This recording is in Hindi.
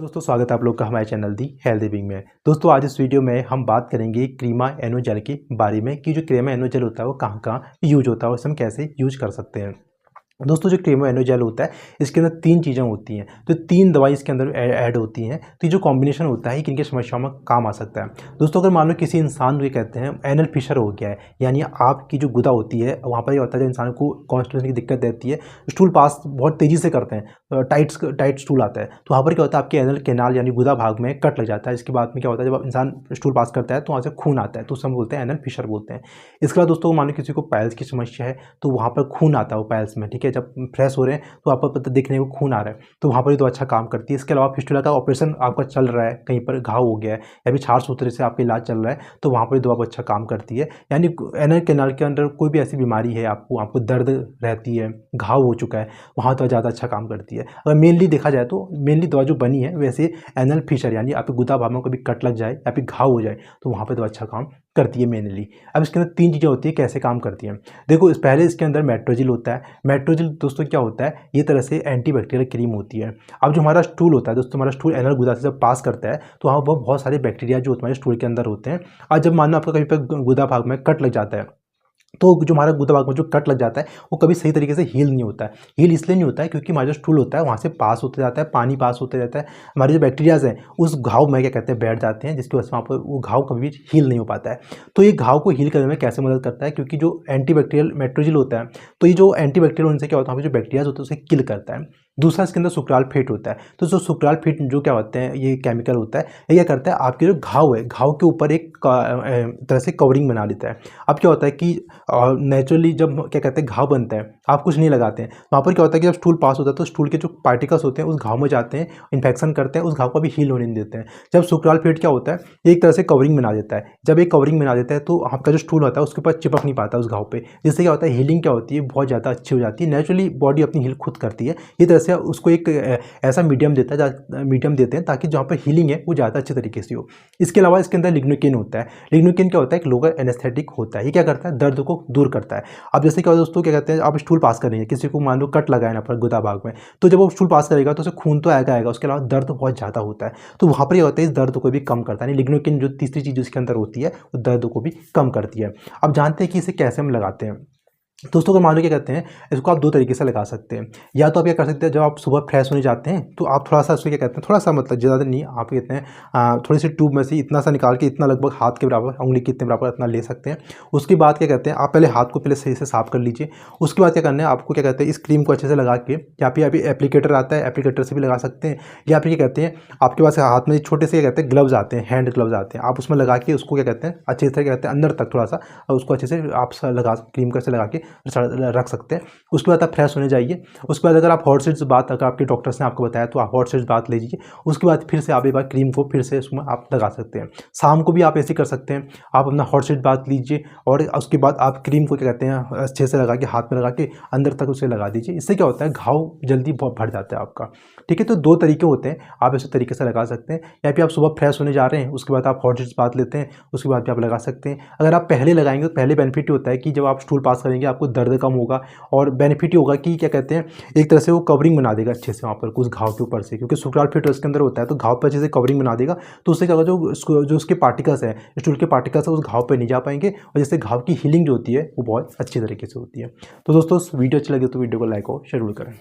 दोस्तों स्वागत है आप लोग का हमारे चैनल दी हेल्दी बिंग में। दोस्तों आज इस वीडियो में हम बात करेंगे क्रीमा एनो जेल के बारे में कि जो क्रीमा एनो जेल होता है वो कहाँ कहाँ यूज होता है और इसे हम कैसे यूज कर सकते हैं। दोस्तों जो क्रीमा एनो जेल होता है इसके अंदर तीन चीज़ें होती हैं, तो तीन दवाई इसके अंदर ऐड होती हैं। तो ये जो कॉम्बिनेशन होता है किन की समस्याओं में काम आ सकता है। दोस्तों अगर मान लो किसी इंसान को ये कहते हैं एनल फिशर हो गया है, यानी आपकी जो गुदा होती है वहाँ पर ये होता है जो इंसान को कॉन्स्टिपेशन की दिक्कत रहती है, स्टूल पास बहुत तेज़ी से करते हैं, टाइट स्टूल आता है, तो वहाँ पर क्या होता है आपके एनल कैनाल यानी गुदा भाग में कट लग जाता है। इसके बाद में क्या होता है जब इंसान स्टूल पास करता है तो वहाँ से खून आता है, तो उसे हम बोलते हैं एनल फिशर बोलते हैं। इसके बाद दोस्तों मान लो किसी को पाइल्स की समस्या है तो वहाँ पर खून आता है वो पाइल्स में, ठीक है, जब फ्रेश हो रहे हैं तो आपको पता दिखने को खून आ रहा है, तो वहाँ पर भी तो अच्छा काम करती है। इसके अलावा फिस्टुला का ऑपरेशन आपका चल रहा है, कहीं पर घाव हो गया है या फिर छार सूत्र से आपका इलाज चल रहा है, तो वहाँ पर भी दवा अच्छा काम करती है। यानी एनल कैनाल के अंदर कोई भी ऐसी बीमारी है, आपको दर्द रहती है, घाव हो चुका है, वहाँ तो ज़्यादा अच्छा काम करती है। अगर मेनली देखा जाए तो मेनली दवा जो बनी है वैसे एनल फिशर यानी आपके गुदा भाग में कभी कट लग जाए या फिर घाव हो जाए तो वहाँ पर तो अच्छा काम करती है मेनली। अब इसके अंदर तीन चीज़ें होती है कैसे काम करती हैं। देखो पहले इसके अंदर मेट्रोजिल होता है। मेट्रोजिल दोस्तों क्या होता है, ये तरह से एंटीबैक्टीरियल क्रीम होती है। अब जो हमारा स्टूल होता है दोस्तों, हमारा स्टूल एनल गुदा से जब पास करता है तो वहाँ पर बहुत सारे बैक्टीरिया जो हमारे स्टूल के अंदर होते हैं। और जब मान लो आपका कहीं पर गुदा भाग में कट लग जाता है तो जो हमारा गुदा भाग में जो कट लग जाता है वो कभी सही तरीके से हील नहीं होता है। हील इसलिए नहीं होता है क्योंकि हमारा जो स्टूल होता है वहाँ से पास होते जाता है, पानी पास होते रहता है, हमारे जो बैक्टीरियाज हैं उस घाव में क्या कहते हैं बैठ जाते हैं, जिसकी वजह से वहाँ पर वो घाव कभी भी हील नहीं हो पाता है। तो ये घाव को हील करने में कैसे मदद करता है, क्योंकि जो एंटीबैक्टीरियल मेट्रोजिल होता है तो ये जो एंटीबैक्टीरियल उनसे क्या होता है वहाँ पर जो बैक्टीरियाज होते हैं उसे किल करता है। दूसरा इसके अंदर सुक्रालफेट होता है। तो जो सुक्रालफेट जो क्या होते हैं ये केमिकल होता है, ये क्या करता है आपके जो घाव है घाव के ऊपर एक तरह से कवरिंग बना देता है। अब क्या होता है कि नेचुरली जब क्या कहते हैं घाव बनता है आप कुछ नहीं लगाते हैं, वहाँ पर क्या होता है कि जब स्टूल पास होता है तो स्टूल के जो पार्टिकल्स होते हैं उस घाव में जाते हैं, इन्फेक्शन करते हैं, उस घाव को भी हील होने नहीं देते हैं। जब सुक्रालफेट क्या होता है एक तरह से कवरिंग बना देता है, जब एक कवरिंग बना देता है तो आपका जो स्टूल होता है उसके ऊपर चिपक नहीं पाता उस घाव पे, जिससे क्या होता है हीलिंग क्या होती है बहुत ज़्यादा अच्छी हो जाती है। नेचुरली बॉडी अपनी हील खुद करती है, ये तरह से उसको एक ऐसा मीडियम देते हैं ताकि जहाँ पर हीलिंग है वो ज़्यादा अच्छे तरीके से हो। इसके अलावा इसके अंदर लिग्नोकेन होता है। लिग्नोकेन क्या होता है एक लोकल एनेस्थेटिक होता है, ये क्या करता है दर्द को दूर करता है। अब जैसे क्या दोस्तों क्या कहते हैं आप स्टूल पास कर रहे हैं, किसी को मान लो कट लगाए ना पर गुदा भाग में, तो जब वो स्टूल पास करेगा तो उसे खून तो आएगा, उसके अलावा दर्द बहुत ज़्यादा होता है, तो वहाँ पर ये होता है इस दर्द को भी कम करता है। लिग्नोकेन जो तीसरी चीज़ इसके अंदर होती है वो दर्द को भी कम करती है। अब जानते हैं कि इसे कैसे हम लगाते हैं। दोस्तों अगर मान लो क्या कहते हैं इसको आप दो तरीके से लगा सकते हैं। या तो आप क्या कर सकते हैं जब आप सुबह फ्रेश होने जाते हैं तो आप थोड़ा सा उसको क्या कहते हैं थोड़ा सा मतलब ज़्यादा नहीं, आप कहते हैं थोड़ी सी ट्यूब में से इतना सा निकाल के इतना लगभग हाथ के बराबर उंगली के इतने बराबर इतना ले सकते हैं। उसके बाद क्या कहते हैं आप पहले हाथ को पहले सही से साफ कर लीजिए। उसके बाद क्या करना है आपको क्या कहते हैं इस क्रीम को अच्छे से लगा के, या फिर अभी एप्लीकेटर आता है एप्लीकेटर से भी लगा सकते हैं, या फिर क्या कहते हैं आपके पास हाथ में छोटे से क्या कहते हैं ग्लव्स आते हैं, हैंड ग्लव्स आते हैं, आप उसमें लगा के उसको क्या कहते हैं अच्छे से क्या कहते हैं अंदर तक थोड़ा सा उसको अच्छे से आप लगा क्रीम को ऐसे लगा के रख सकते हैं। उसके बाद आप फ्रेश होने जाइए। उसके बाद अगर आप हॉट सीड्स बात अगर आपके डॉक्टर्स ने आपको बताया तो आप हॉट सीड्स बात लीजिए। उसके बाद फिर से आप एक बार क्रीम को फिर से उसमें आप लगा सकते हैं। शाम को भी आप ऐसे कर सकते हैं, आप अपना हॉट सीड बात लीजिए और उसके बाद आप क्रीम को क्या कहते हैं अच्छे से लगा के हाथ में लगा के अंदर तक उसे लगा दीजिए। इससे क्या होता है घाव जल्दी भर जाता है आपका, ठीक है। तो दो तरीके होते हैं, आप ऐसे तरीके से लगा सकते हैं, या फिर आप सुबह फ्रेश होने जा रहे हैं उसके बाद आप हॉट सीड्स बात लेते हैं उसके बाद भी आप लगा सकते हैं। अगर आप पहले लगाएंगे तो पहले बेनिफिट होता है कि जब आप स्टूल पास करेंगे आपको दर्द कम होगा, और बेनिफिट होगा कि क्या कहते हैं एक तरह से वो कवरिंग बना देगा अच्छे से वहाँ पर कुछ घाव के ऊपर से, क्योंकि सुक्रालफेट उसके अंदर होता है तो घाव पर अच्छे से कवरिंग बना देगा, तो उससे क्या होगा जो उसके पार्टिकल्स हैं स्टूल के पार्टिकल्स है उस घाव पर नहीं जा पाएंगे, और जिससे घाव की हीलिंग जो होती है वो बहुत अच्छी तरीके से होती है। तो दोस्तों वीडियो अच्छी लगे तो वीडियो को लाइक और शेयर करें।